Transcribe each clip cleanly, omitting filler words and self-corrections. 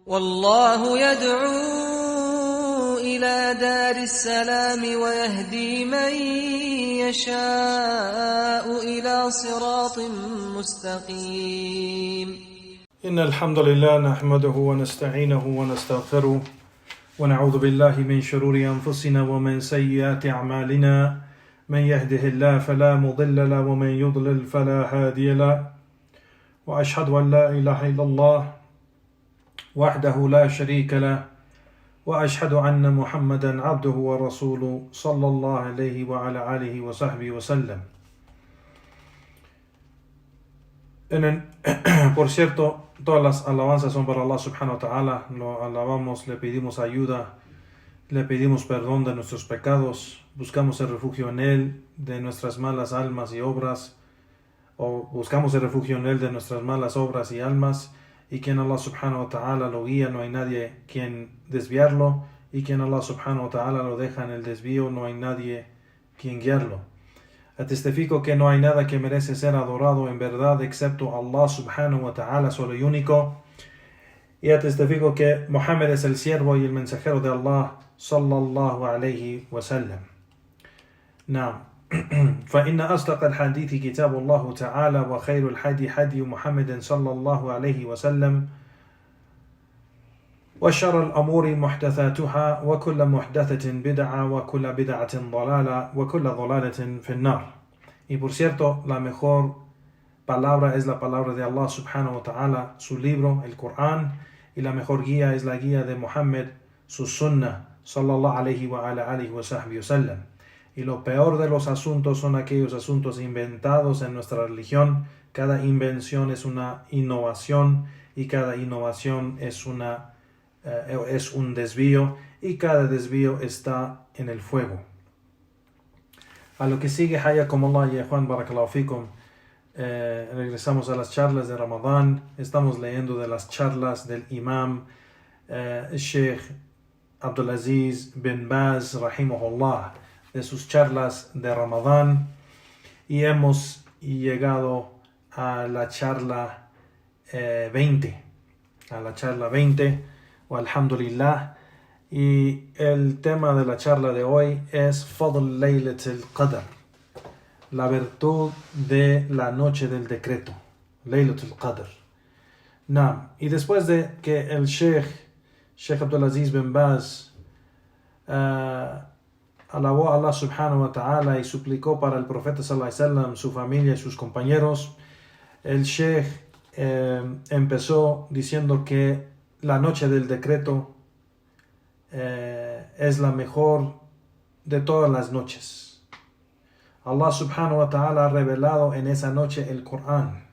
والله يدعو إلى دار السلام ويهدي من يشاء إلى صراط مستقيم. إن الحمد لله نحمده ونستعينه ونستغفره ونعوذ بالله من شرور أنفسنا ومن سيئات أعمالنا من يهده الله فلا مضل له ومن يضلل فلا هادي له وأشهد أن لا إله إلا الله وحده لا شريك له وأشهد أن محمدا عبده ورسوله صلى الله عليه وعلى آله وصحبه وسلم. Por cierto, todas las alabanzas son para Allah subhanahu wa ta'ala. Lo alabamos, le pedimos ayuda, le pedimos perdón de nuestros pecados, buscamos el refugio en Él de nuestras malas almas y obras, o buscamos el refugio en Él de nuestras malas obras y almas, y quien Allah subhanahu wa ta'ala lo guía, no hay nadie quien desviarlo, y quien Allah subhanahu wa ta'ala lo deja en el desvío, no hay nadie quien guiarlo. Testifico que no hay nada que merece ser adorado en verdad excepto Allah subhanahu wa ta'ala, solo y único. Y testifico que Muhammad es el siervo y el mensajero de Allah sallallahu alayhi wa sallam. نعم. فإن أصدق الحديث كتاب الله تعالى وخير الحدي حدي محمد صلى الله عليه وسلم وشر الأمور محدثاتها وكل محدثة بدعة وكل بدعة ضلالة وكل ضلالة في النار. Y por cierto, la mejor palabra es la palabra de Allah subhanahu wa ta'ala, su libro, el Corán, y la mejor guía es la guía de Muhammad, su sunnah, sallallahu alayhi wa ala alihi wa sahbihi wa sallam. Y lo peor de los asuntos son aquellos asuntos inventados en nuestra religión. Cada invención es una innovación y cada innovación es un desvío y cada desvío está en el fuego. A lo que sigue, hayakumullah ya Juan, barakallahu fikum, regresamos a las charlas de Ramadán. Estamos leyendo de las charlas del imam Sheikh Abdulaziz bin Baz rahimahullah, de sus charlas de Ramadán, y hemos llegado a la charla 20, alhamdulillah, y el tema de la charla de hoy es Fadl Laylatul Qadr, la virtud de la noche del decreto, Laylatul Qadr. Y después de que el Sheikh Abdulaziz bin Baz alabó a Allah subhanahu wa ta'ala y suplicó para el profeta sallallahu alaihi wasallam, su familia y sus compañeros, el Sheikh empezó diciendo que la noche del decreto es la mejor de todas las noches. Allah subhanahu wa ta'ala ha revelado en esa noche el Corán.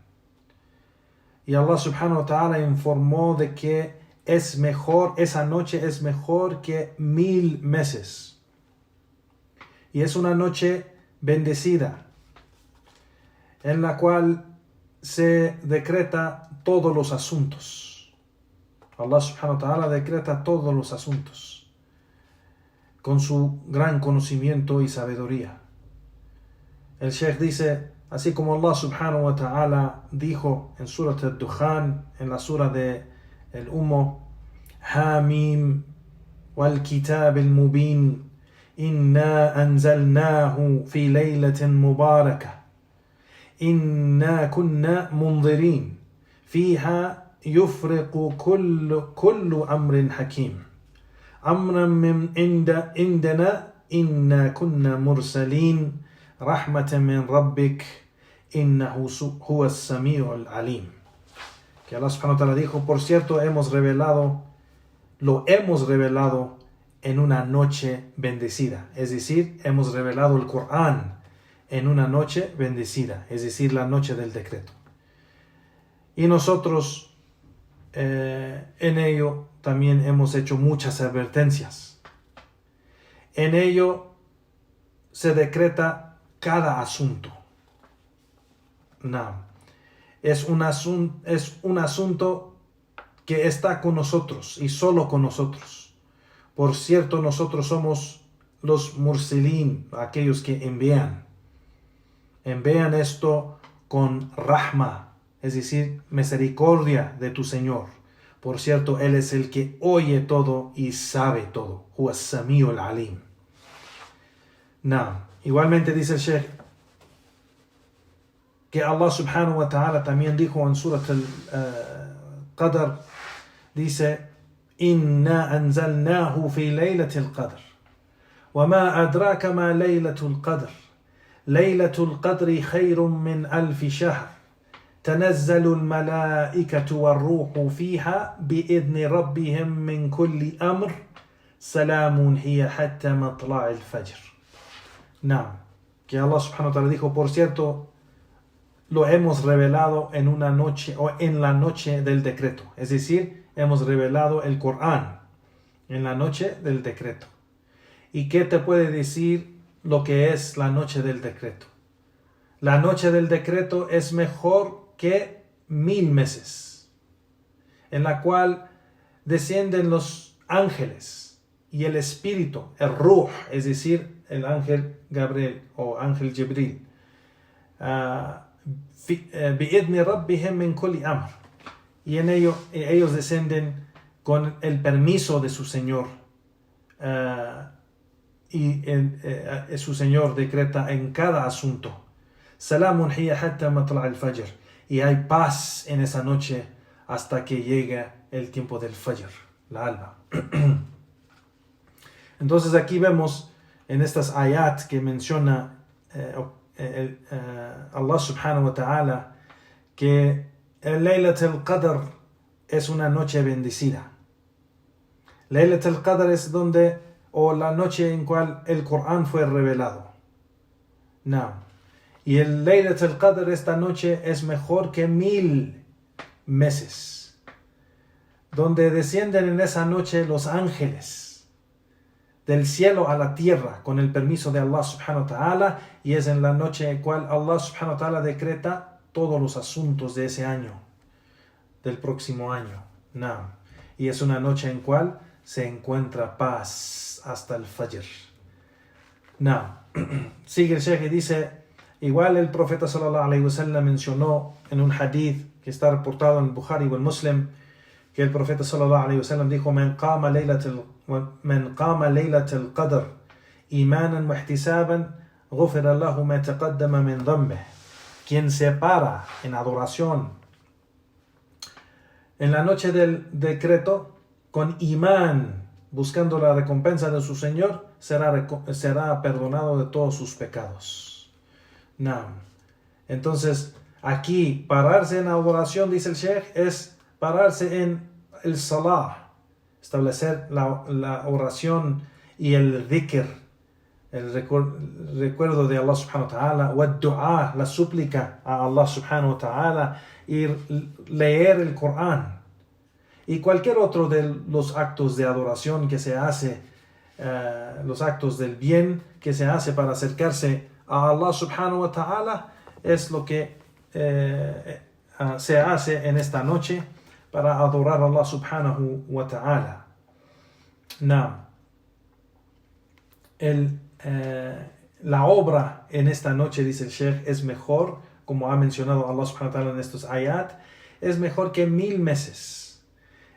Y Allah subhanahu wa ta'ala informó de que esa noche es mejor que 1000 meses. Y es una noche bendecida, en la cual se decreta todos los asuntos. Allah subhanahu wa ta'ala decreta todos los asuntos con su gran conocimiento y sabiduría. El Sheikh dice, así como Allah subhanahu wa ta'ala dijo en Surat al-Dukhan, en la sura de el humo, Hamim wal kitab al-mubin, إنا أنزلناه في ليلة مباركة إنا كنا منظرين فيها يفرق كل أمر حكيم أمرا من عندنا إنا كنا مرسلين رحمة من ربك إنه هو السميع العليم. Que Allah subhanahu wa ta'ala dijo, por cierto, lo hemos revelado en una noche bendecida, es decir, hemos revelado el Corán en una noche bendecida, es decir, la noche del decreto. Y nosotros en ello también hemos hecho muchas advertencias. En ello se decreta cada asunto. Es un asunto que está con nosotros y solo con nosotros. Por cierto, nosotros somos los mursalin, aquellos que envían. Envían esto con rahma, es decir, misericordia de tu Señor. Por cierto, Él es el que oye todo y sabe todo. Huwa as-Sami'u al-Alim. Igualmente dice el Sheikh que Allah subhanahu wa ta'ala también dijo en Surat al-Qadr, dice: Inna anzalnahu fi laylatil qadr. وما أدراك ما ليلة القدر ليلة القدر خير من ألف شهر تنزل الملائكة والروح فيها بإذن ربهم من كل أمر سلام هي حتى مطلع الفجر. Que Allah subhanahu wa ta'ala dijo: por cierto, lo hemos revelado en una noche o en la noche del decreto. Es decir, hemos revelado el Corán en la noche del decreto. ¿Y qué te puede decir lo que es la noche del decreto? La noche del decreto es mejor que 1000 meses, en la cual descienden los ángeles y el espíritu, el ruh, es decir, el ángel Gabriel o ángel Jibril, bi'idni rabbihim min kulli amr, y en ellos descienden con el permiso de su Señor, y su Señor decreta en cada asunto: Salamun hiya hatta matla' al-fajr, y hay paz en esa noche hasta que llegue el tiempo del fajr, la alba. Entonces aquí vemos en estas ayat que menciona Allah subhanahu wa ta'ala que el Laylat al-Qadr es una noche bendecida. Laylat al-Qadr es o la noche en cual el Corán fue revelado. Y el Laylat al-Qadr, esta noche, es mejor que 1000 meses, donde descienden en esa noche los ángeles del cielo a la tierra con el permiso de Allah subhanahu wa ta'ala, y es en la noche en cual Allah subhanahu wa ta'ala decreta todos los asuntos de ese año, del próximo año. Y es una noche en cual se encuentra paz hasta el fajr. Sigue el Sheikh y dice: igual el profeta sallallahu alayhi wa sallam mencionó en un hadith que está reportado en el Bukhari y el Muslim, que el profeta sallallahu alayhi wa sallam dijo: Man qama laylatal qadr imanan wa ihtisaban ghufira lahu ma taqaddama min dhanbih. Quien se para en adoración en la noche del decreto con imán, buscando la recompensa de su Señor, será perdonado de todos sus pecados. Entonces, aquí, pararse en adoración, dice el Sheikh, es pararse en el salah, establecer la oración y el dhikr, el recuerdo de Allah subhanahu wa ta'ala, o el dua, la súplica a Allah subhanahu wa ta'ala, y leer el Corán y cualquier otro de los actos de adoración que se hace, los actos del bien que se hace para acercarse a Allah subhanahu wa ta'ala, es lo que se hace en esta noche para adorar a Allah subhanahu wa ta'ala. La obra en esta noche, dice el Sheikh, es mejor, como ha mencionado Allah subhanahu wa ta'ala en estos ayat, es mejor que 1000 meses.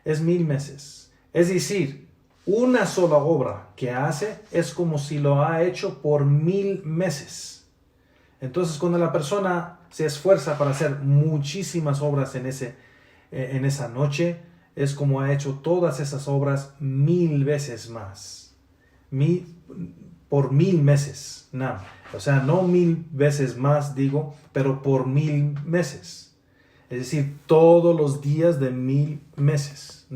Es 1000 meses. Es decir, una sola obra que hace es como si lo ha hecho por 1000 meses. Entonces, cuando la persona se esfuerza para hacer muchísimas obras en esa noche, es como ha hecho todas esas obras 1000 veces más. Por 1000 meses. O sea, no 1000 veces más, digo, pero por 1000 meses. Es decir, todos los días de 1000 meses.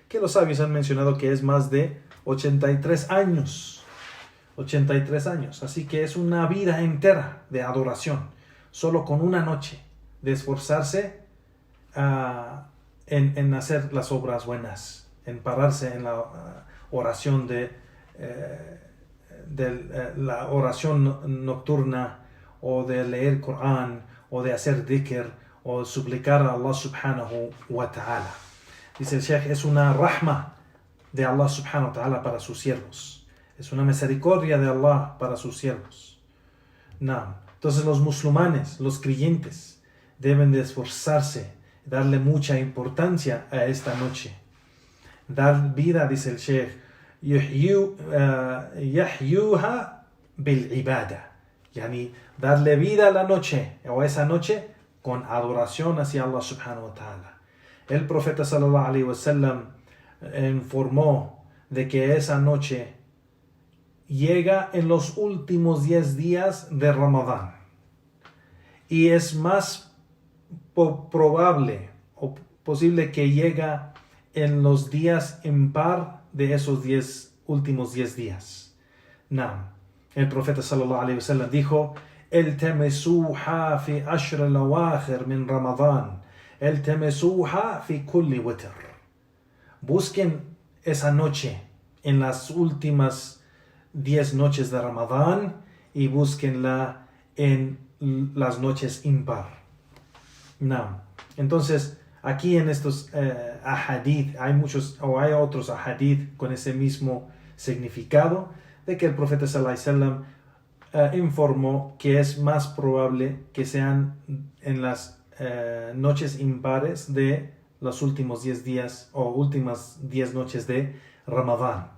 Que los sabios han mencionado que es más de 83 años. 83 años. Así que es una vida entera de adoración. Solo con una noche de esforzarse en hacer las obras buenas. En pararse en la oración la oración nocturna, o de leer Corán, o de hacer dhikr, o suplicar a Allah subhanahu wa ta'ala. Dice el Sheikh, es una rahma de Allah subhanahu wa ta'ala para sus siervos. Es una misericordia de Allah para sus siervos. Entonces los musulmanes, los creyentes, deben de esforzarse darle mucha importancia a esta noche. Dar vida, dice el Sheikh, yahyuha bil ibada, yani darle vida a la noche o a esa noche con adoración hacia Allah subhanahu wa ta'ala. El profeta sallallahu alaihi wasallam informó de que esa noche llega en los últimos 10 días de Ramadán y es más probable o posible que llega en los días impar de esos últimos 10 días. El profeta sallallahu alaihi wasallam dijo: التمسوها في عشر الأواخر من رمضان التمسوها في كل وتر. Busquen esa noche en las últimas 10 noches de Ramadán y búsquenla en las noches impar. Entonces, aquí en estos ahadith hay otros ahadith con ese mismo significado de que el profeta sallallahu alaihi wasallam informó que es más probable que sean en las noches impares de los últimos 10 días o últimas 10 noches de Ramadán.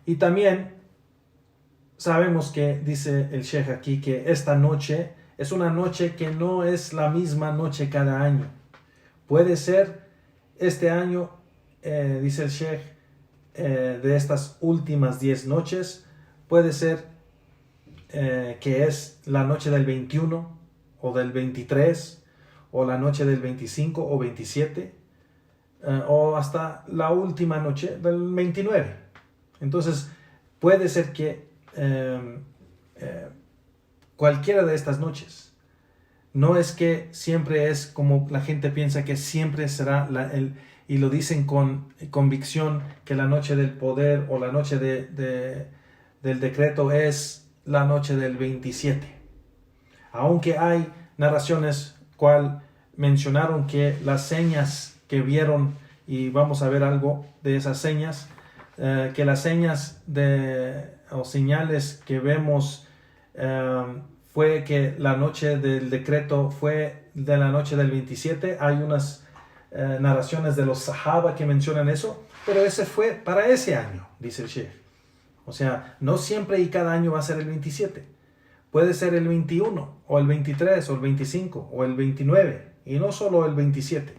Y también sabemos que dice el Sheikh aquí que esta noche es una noche que no es la misma noche cada año. Puede ser este año, dice el Sheikh, de estas últimas 10 noches, puede ser que es la noche del 21 o del 23 o la noche del 25 o 27 o hasta la última noche del 29. Entonces puede ser que cualquiera de estas noches, no es que siempre es como la gente piensa que siempre será y lo dicen con convicción que la noche del poder o la noche del decreto es la noche del 27. Aunque hay narraciones cual mencionaron que las señas que vieron, y vamos a ver algo de esas señas, que las señas o señales que vemos fue que la noche del decreto fue de la noche del 27. Hay unas narraciones de los sahaba que mencionan eso, pero ese fue para ese año, dice el Sheikh. O sea, no siempre y cada año va a ser el 27. Puede ser el 21, o el 23, o el 25, o el 29, y no solo el 27.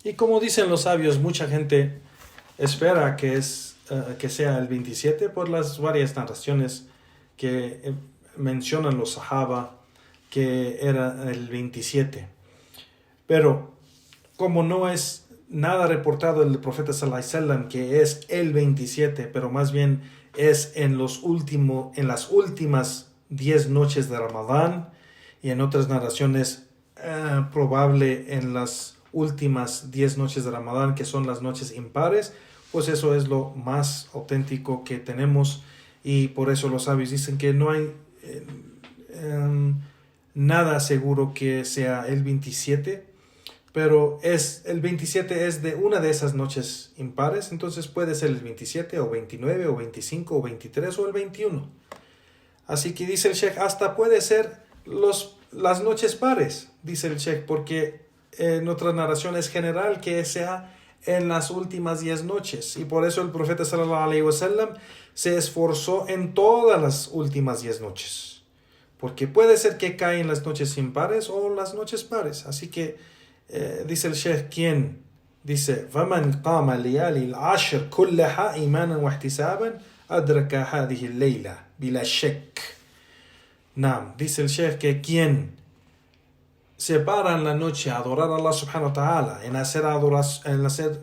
Y como dicen los sabios, mucha gente espera que sea el 27 por las varias narraciones que mencionan los sahaba que era el 27. Pero como no es nada reportado del profeta sallallahu alaihi wasallam que es el 27, pero más bien es en las últimas 10 noches de Ramadán, y en otras narraciones probable en las últimas 10 noches de Ramadán, que son las noches impares, pues eso es lo más auténtico que tenemos, y por eso los sabios dicen que no hay nada seguro que sea el 27, pero el 27 es de una de esas noches impares, entonces puede ser el 27 o 29 o 25 o 23 o el 21. Así que dice el Sheikh, hasta puede ser las noches pares, dice el Sheikh, porque en otra narración es general que sea en las últimas 10 noches, y por eso el profeta sallallahu alaihi wasallam se esforzó en todas las últimas 10 noches, porque puede ser que caen las noches impares o las noches pares. Así que dice el Sheikh, ¿quién? Dice: فَمَنْ قَامَ لِيَالِي الْعَشْرِ كُلَّهَا إِيمَانًا وَاحْتِسَابًا أَدْرَكَ هَذِهِ اللَّيْلَةَ بِلَا شَكٍّ. Dice el Sheikh que quien se para en la noche a adorar a Allah subhanahu wa ta'ala, en hacer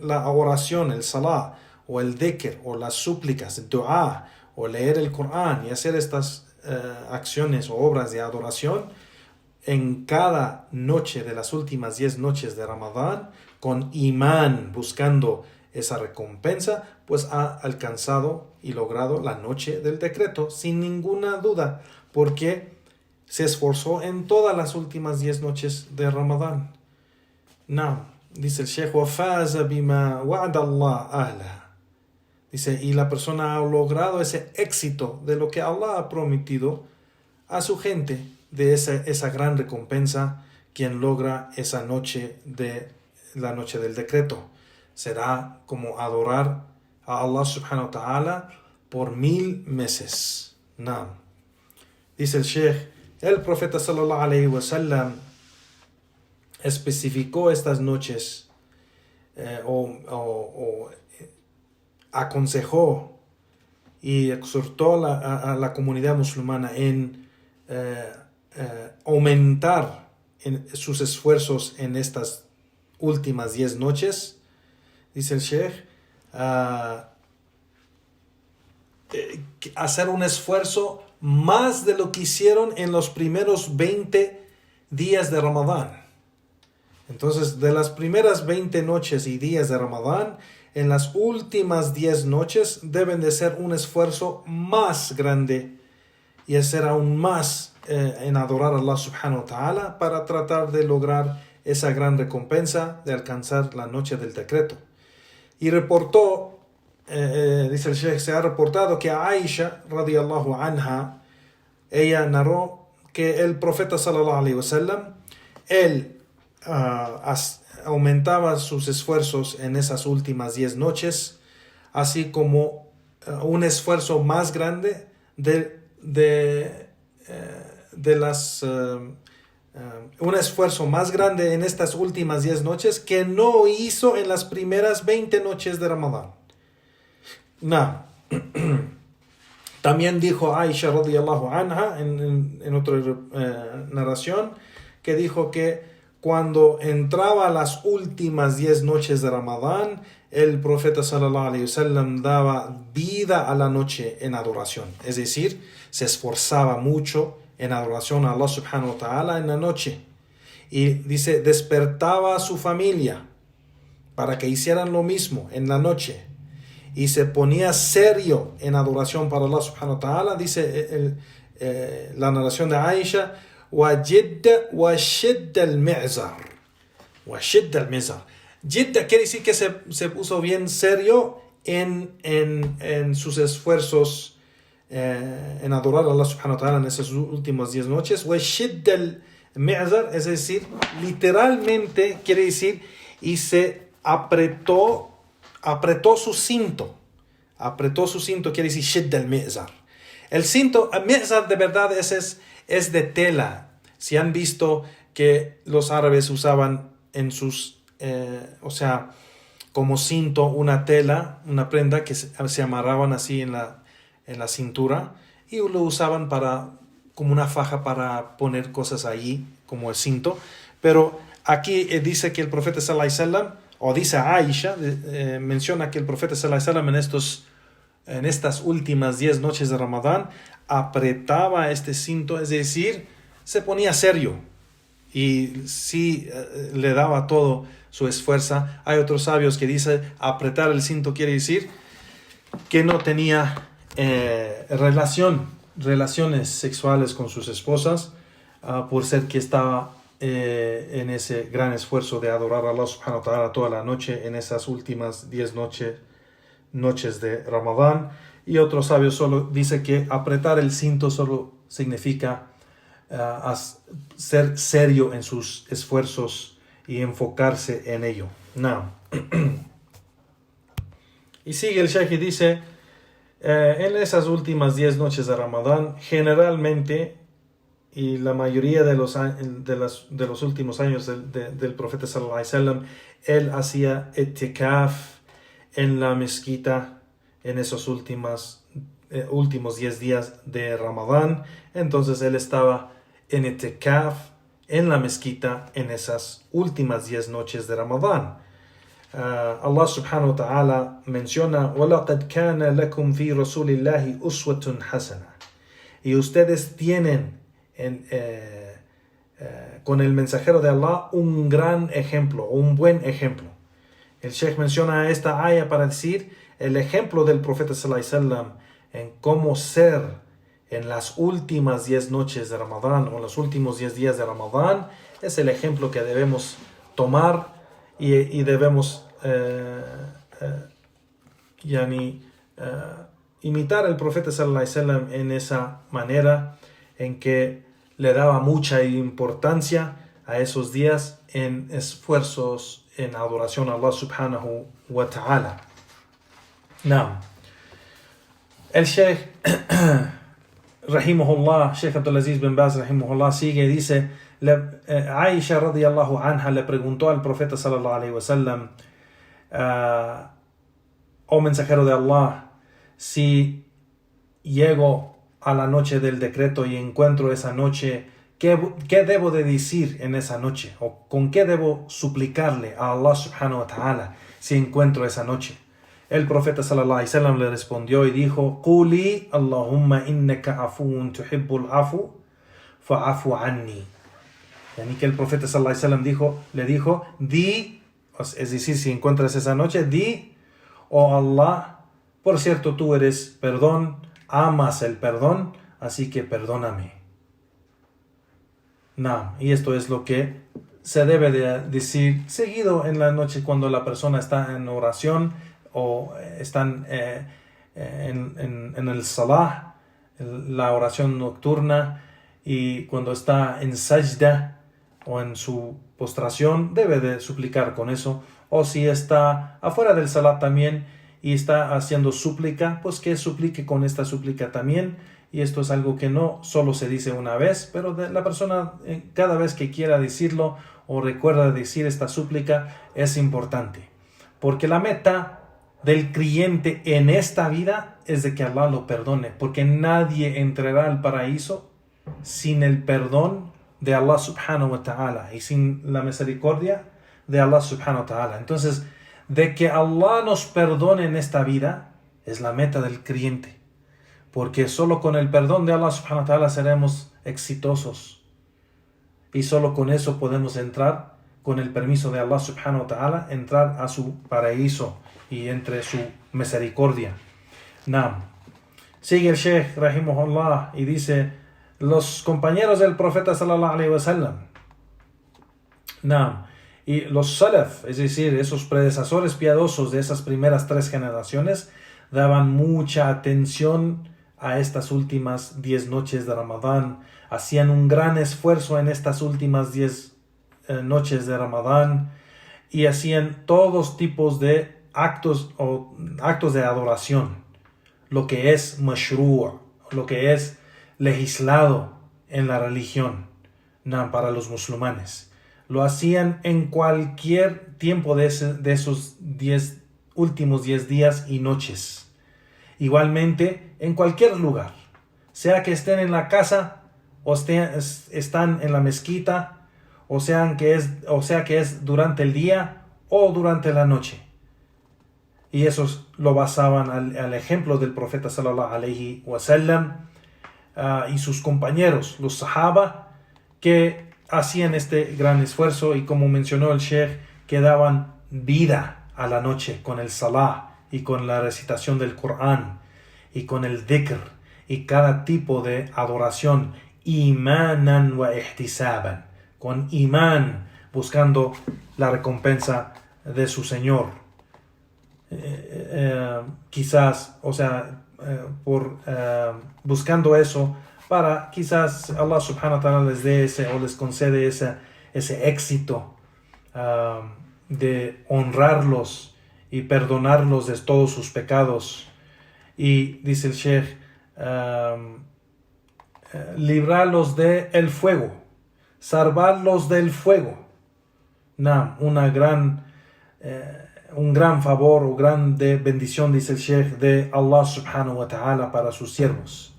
la oración, el salah, o el dhikr, o las súplicas, el dua, o leer el Corán, y hacer estas acciones o obras de adoración en cada noche de las últimas 10 noches de Ramadán, con imán, buscando esa recompensa, pues ha alcanzado y logrado la noche del decreto, sin ninguna duda, porque se esforzó en todas las últimas 10 noches de Ramadán. Dice el Sheikh: وَفَازَ بِمَا وَعْدَ اللَّهُ أَهْلَهُ Dice, y la persona ha logrado ese éxito de lo que Allah ha prometido a su gente, de esa gran recompensa, quien logra esa noche de la noche del decreto. Será como adorar a Allah subhanahu wa ta'ala por 1000 meses. Naam. Dice el Sheikh, el profeta sallallahu alayhi wa sallam especificó estas noches o aconsejó y exhortó a la comunidad musulmana en aumentar sus esfuerzos en estas últimas 10 noches. Dice el Sheikh, hacer un esfuerzo más de lo que hicieron en los primeros 20 días de Ramadán. Entonces, de las primeras 20 noches y días de Ramadán, en las últimas 10 noches deben de ser un esfuerzo más grande y hacer aún más en adorar a Allah subhanahu wa ta'ala para tratar de lograr esa gran recompensa de alcanzar la noche del decreto. Y reportó, dice el Sheikh, se ha reportado que a Aisha radiyallahu anha, ella narró que el profeta sallallahu alaihi wasallam, él aumentaba sus esfuerzos en esas últimas 10 noches, así como un esfuerzo más grande un esfuerzo más grande en estas últimas 10 noches que no hizo en las primeras 20 noches de Ramadán. También dijo Aisha radiyallahu anha en otra narración, que dijo que cuando entraba a las últimas 10 noches de Ramadán, el profeta sallallahu alaihi wasallam daba vida a la noche en adoración. Es decir, se esforzaba mucho en adoración a Allah subhanahu wa ta'ala en la noche. Y dice, despertaba a su familia para que hicieran lo mismo en la noche. Y se ponía serio en adoración para Allah subhanahu wa ta'ala. Dice la narración de Aisha, وَشِدَّ الْمِعْزَرِ. Jidda quiere decir que se puso bien serio en sus esfuerzos en adorar a Allah subhanahu wa ta'ala en esas últimas 10 noches. وَشِدَّ الْمِعْزَرِ, es decir, literalmente quiere decir, y se apretó su cinto. Apretó su cinto quiere decir shidda al-mi'zar. El cinto, al-mi'zar de verdad es de tela. Si han visto que los árabes usaban en sus, como cinto una tela, una prenda que se amarraban así en la cintura y lo usaban como una faja para poner cosas allí, como el cinto. Pero aquí dice que el profeta sallallahu alaihi wasallam, o dice Aisha, menciona que el profeta sallallahu alaihi wasallam en estas últimas 10 noches de Ramadán apretaba este cinto, es decir, se ponía serio y sí le daba todo su esfuerzo. Hay otros sabios que dicen apretar el cinto quiere decir que no tenía relaciones sexuales con sus esposas, por ser que estaba en ese gran esfuerzo de adorar a Allah subhanahu wa ta'ala toda la noche en esas últimas 10 noches de Ramadán. Y otros sabios solo dice que apretar el cinto solo significa ser serio en sus esfuerzos y enfocarse en ello. Y sigue el Shaykh y dice, en esas últimas 10 noches de Ramadán, generalmente, y la mayoría de los últimos años del profeta sallallahu alaihi wasallam, él hacía itikaf en la mezquita en esos últimos 10 días de Ramadán. Entonces él estaba en itikaf en la mezquita en esas últimas 10 noches de Ramadán. Allah subhanahu wa ta'ala menciona, وَلَقَدْ كَانَ لَكُمْ فِي رَسُولِ اللَّهِ أُسْوَةٌ حَسَنَةٌ. Y ustedes tienen con el mensajero de Allah un gran ejemplo, un buen ejemplo. El Sheikh menciona esta aya para decir el ejemplo del profeta sallallahu alaihi wasallam en cómo ser en las últimas 10 noches de Ramadán o en los últimos 10 días de Ramadán es el ejemplo que debemos tomar y debemos imitar al profeta sallallahu alaihi wasallam en esa manera en que le daba mucha importancia a esos días en esfuerzos en adoración a Allah subhanahu wa ta'ala. Now, el Sheikh rahimahullah, Sheikh Abdulaziz bin Baz rahimahullah sigue y dice, Aisha radiyallahu anha le preguntó al profeta sallallahu alaihi wasallam, oh mensajero de Allah, si llego a la noche del decreto y encuentro esa noche, ¿qué debo de decir en esa noche? ¿O con qué debo suplicarle a Allah subhanahu wa ta'ala si encuentro esa noche? El profeta sallallahu alaihi wasallam le respondió y dijo, Quli Allahumma innaka afuun tuhibbul afu fa'afu anni. Yani que el profeta sallallahu alaihi wasallam le dijo, di, es decir, si encuentras esa noche, di, oh Allah, por cierto tú eres perdón, amas el perdón, así que perdóname. Y esto es lo que se debe de decir seguido en la noche cuando la persona está en oración o están en el salah, la oración nocturna, y cuando está en sajda o en su postración debe de suplicar con eso, o si está afuera del salah también y está haciendo súplica, pues que suplique con esta súplica también. Y esto es algo que no solo se dice una vez, pero la persona cada vez que quiera decirlo o recuerda decir esta súplica es importante, porque la meta del creyente en esta vida es de que Allah lo perdone, porque nadie entrará al paraíso sin el perdón de Allah subhanahu wa ta'ala y sin la misericordia de Allah subhanahu wa ta'ala. Entonces, de que Allah nos perdone en esta vida es la meta del creyente, porque solo con el perdón de Allah subhanahu wa ta'ala seremos exitosos y solo con eso podemos entrar, con el permiso de Allah subhanahu wa ta'ala, entrar a su paraíso y entre su misericordia. Sigue el Sheikh rahimahullah y dice, los compañeros del profeta sallallahu alaihi wasallam y los salaf, es decir, esos predecesores piadosos de esas primeras 3 generaciones, daban mucha atención a estas últimas 10 noches de Ramadán, hacían un gran esfuerzo en estas últimas 10 noches de Ramadán y hacían todos tipos de actos de adoración, lo que es mashru', lo que es legislado en la religión para los musulmanes. Lo hacían en cualquier tiempo de esos últimos 10 días y noches. Igualmente, en cualquier lugar, sea que estén en la casa o están en la mezquita, o sea que es durante el día o durante la noche. Y eso lo basaban al ejemplo del profeta sallallahu alaihi wasallam y sus compañeros, los sahaba, que hacían este gran esfuerzo y, como mencionó el Sheikh, que daban vida a la noche con el salah y con la recitación del Corán y con el dhikr y cada tipo de adoración, imanan wa ihtisaban, con imán, buscando la recompensa de su Señor. Quizás, buscando eso para quizás Allah subhanahu wa ta'ala les dé les concede ese éxito de honrarlos y perdonarlos de todos sus pecados. Y dice el Sheikh, librarlos del fuego, salvarlos del fuego. Un gran favor o grande bendición, dice el Sheikh, de Allah subhanahu wa ta'ala para sus siervos.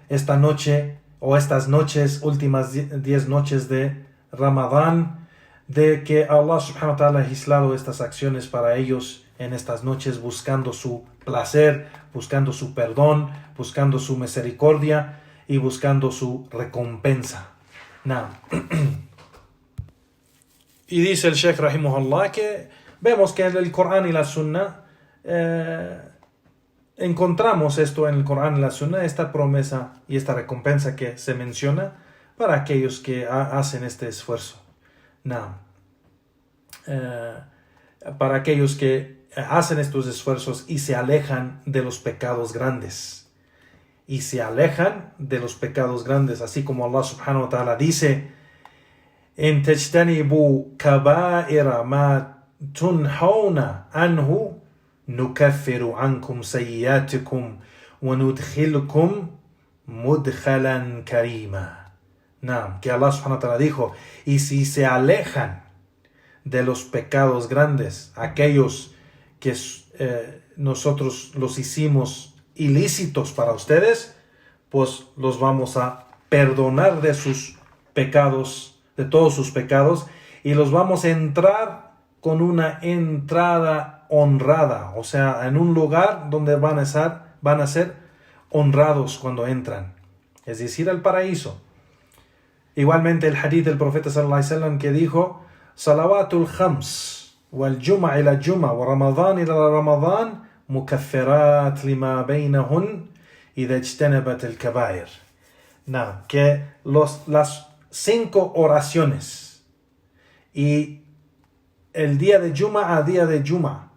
Esta noche o estas noches, últimas 10 noches de Ramadán, de que Allah subhanahu wa ta'ala ha legislado estas acciones para ellos en estas noches, buscando su placer, buscando su perdón, buscando su misericordia y buscando su recompensa. Y dice el Sheikh rahimahullah que vemos que en el Corán y la Sunna encontramos esto en el Corán y la Sunna, esta promesa y esta recompensa que se menciona para aquellos que hacen este esfuerzo. Para aquellos que hacen estos esfuerzos y se alejan de los pecados grandes. Y se alejan de los pecados grandes, así como Allah subhanahu wa ta'ala dice: "In tajtanibu kaba'ira ma tunhauna anhu nukaffiru ankum sayyatikum wa nudkhilkum mudkhalan karima." Que Allah subhanahu wa ta'ala dijo: y si se alejan de los pecados grandes, aquellos que nosotros los hicimos ilícitos para ustedes, pues los vamos a perdonar de sus pecados, de todos sus pecados, y los vamos a entrar con una entrada honrada, o sea, en un lugar donde van a ser honrados cuando entran, es decir, al paraíso. Igualmente el hadith del profeta sallallahu alaihi wasallam que dijo: "Salawatul khams wal jum'a ila jum'a wa ramadan ila ramadan mukaffirat lima bainahun idha ijtanabat al kaba'ir." Que las 5 oraciones y el día de Juma a día de Juma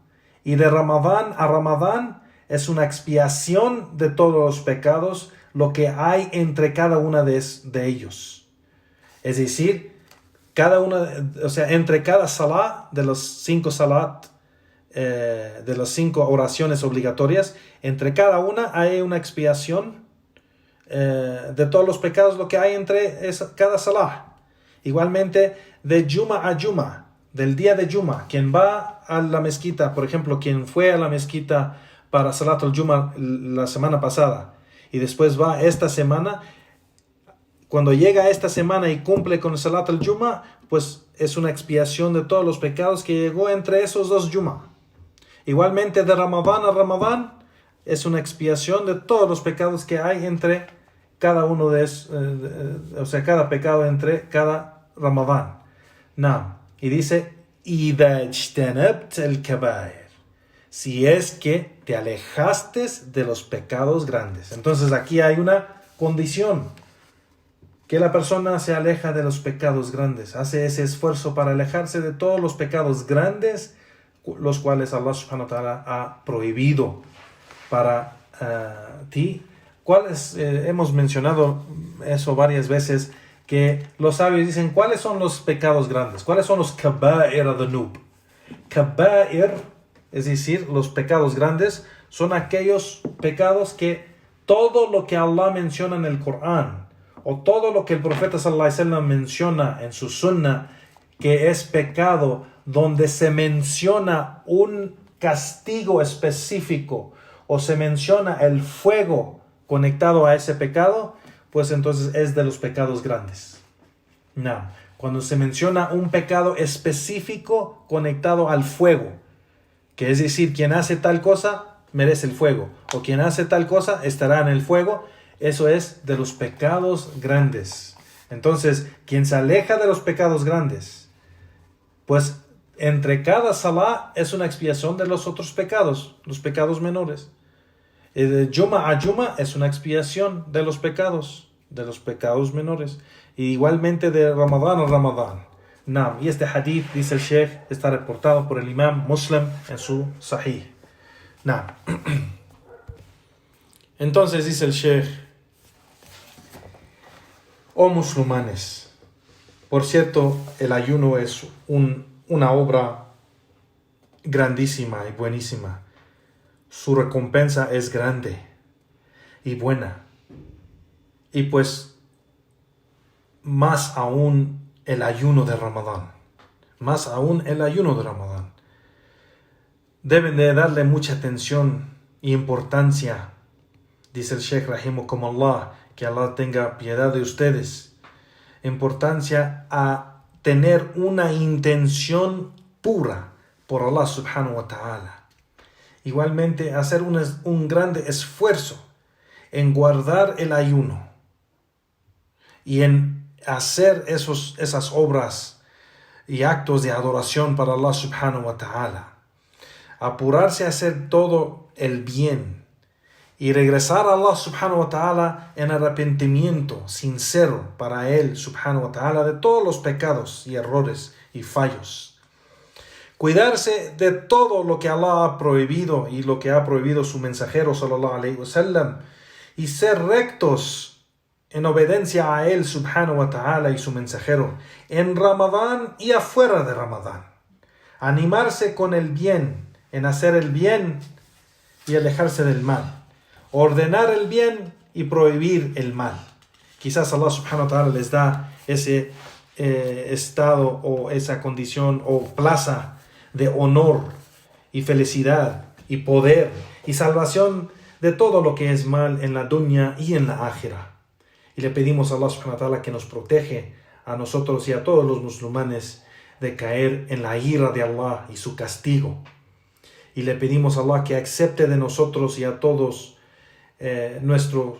y de Ramadán a Ramadán es una expiación de todos los pecados, lo que hay entre cada una de ellos. Es decir, entre cada salah de los 5 salat, de las 5 oraciones obligatorias, entre cada una hay una expiación de todos los pecados, lo que hay entre cada salah. Igualmente, de Juma a Juma, del día de Juma, quien va a la mezquita, por ejemplo, quien fue a la mezquita para Salat al-Juma la semana pasada y después va esta semana, cuando llega esta semana y cumple con Salat al-Juma, pues es una expiación de todos los pecados que llegó entre esos 2 Juma. Igualmente de Ramadán a Ramadán es una expiación de todos los pecados que hay entre cada uno cada pecado entre cada Ramadán. Y dice: "Idha ijtanabt al-kaba'ir", si es que te alejaste de los pecados grandes. Entonces aquí hay una condición, que la persona se aleja de los pecados grandes, hace ese esfuerzo para alejarse de todos los pecados grandes, los cuales Allah subhanahu wa ta'ala ha prohibido para ti. Hemos mencionado eso varias veces, que los sabios dicen: ¿cuáles son los pecados grandes? ¿Cuáles son los kaba'ir adh-dhunub? Kaba'ir, es decir, los pecados grandes, son aquellos pecados que todo lo que Allah menciona en el Corán, o todo lo que el profeta sallallahu alaihi wasallam menciona en su sunnah, que es pecado, donde se menciona un castigo específico, o se menciona el fuego conectado a ese pecado, pues entonces es de los pecados grandes. Cuando se menciona un pecado específico conectado al fuego, que es decir, quien hace tal cosa merece el fuego, o quien hace tal cosa estará en el fuego, eso es de los pecados grandes. Entonces, quien se aleja de los pecados grandes, pues entre cada salah es una expiación de los otros pecados, los pecados menores. Y de Juma a Juma es una expiación de los pecados menores. Y igualmente de Ramadán a Ramadán. Y este hadith, dice el Sheikh, está reportado por el Imam Muslim en su Sahih. Entonces dice el Sheikh: "Oh musulmanes, por cierto, el ayuno es una obra grandísima y buenísima. Su recompensa es grande y buena. Y pues más aún el ayuno de Ramadán. Más aún el ayuno de Ramadán. Deben de darle mucha atención y importancia", dice el Sheikh rahimakumullah, que Allah tenga piedad de ustedes, importancia a tener una intención pura por Allah subhanahu wa ta'ala. Igualmente hacer un grande esfuerzo en guardar el ayuno y en hacer esas obras y actos de adoración para Allah subhanahu wa ta'ala. Apurarse a hacer todo el bien y regresar a Allah subhanahu wa ta'ala en arrepentimiento sincero para Él subhanahu wa ta'ala de todos los pecados y errores y fallos. cuidarse de todo lo que Allah ha prohibido y lo que ha prohibido su mensajero sallallahu alaihi wasallam, y ser rectos en obediencia a él subhanahu wa ta'ala y su mensajero en Ramadán y afuera de Ramadán. Animarse con el bien, en hacer el bien y alejarse del mal. Ordenar el bien y prohibir el mal. Quizás Allah subhanahu wa ta'ala les da ese estado o esa condición o plaza de honor y felicidad y poder y salvación de todo lo que es mal en la dunya y en la akhirah. Y le pedimos a Allah subhanahu wa ta'ala que nos protege a nosotros y a todos los musulmanes de caer en la ira de Allah y su castigo. Y le pedimos a Allah que acepte de nosotros y a todos nuestro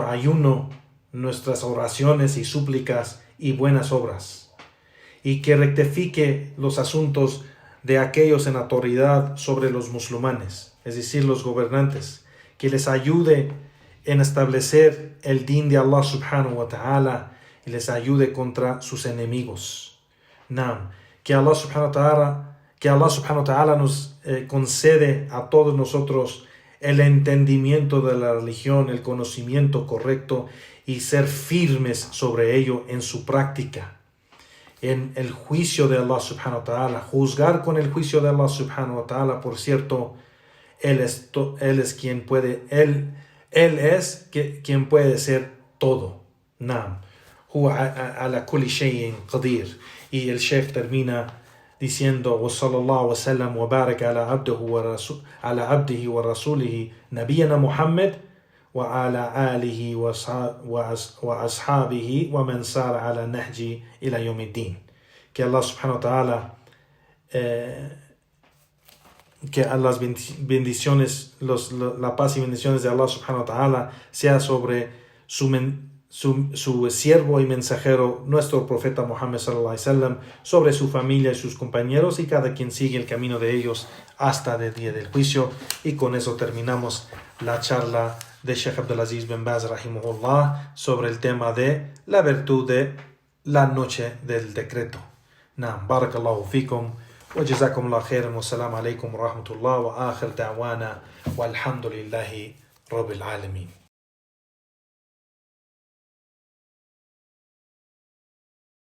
ayuno, nuestras oraciones y súplicas y buenas obras, y que rectifique los asuntos de aquellos en autoridad sobre los musulmanes, es decir, los gobernantes, que les ayude en establecer el din de Allah subhanahu wa ta'ala y les ayude contra sus enemigos. Que Allah subhanahu wa ta'ala nos concede a todos nosotros el entendimiento de la religión, el conocimiento correcto y ser firmes sobre ello en su práctica. En el juicio de Allah subhanahu wa ta'ala, juzgar con el juicio de Allah subhanahu wa ta'ala, por cierto, Él es quien puede, Él es quien puede ser todo. Naam. Huwa ala kulli shay'in qadir. Y el Sheikh termina diciendo: wa sallallahu wa sallam wa barak ala abdihi wa rasulihi nabiyana Muhammad wa ala alihi wa ashabihi wa man sara ala nahji ila yawmiddin. Que Allah subhanahu wa ta'ala, que las bendiciones, la paz y bendiciones de Allah subhanahu wa ta'ala sea sobre su siervo y mensajero, nuestro profeta Muhammad sallallahu alaihi wasallam, sobre su familia y sus compañeros y cada quien sigue el camino de ellos hasta el día del juicio. Y con eso terminamos la charla de Sheikh Abdulaziz bin Baz rahimahullah sobre el tema de la virtud de la noche del decreto. Naam, barakallahu fikum wa jazakumullahu khairan wa assalamu alaikum wa rahmatullah wa akhir da'wana walhamdulillahi rabbil alamin.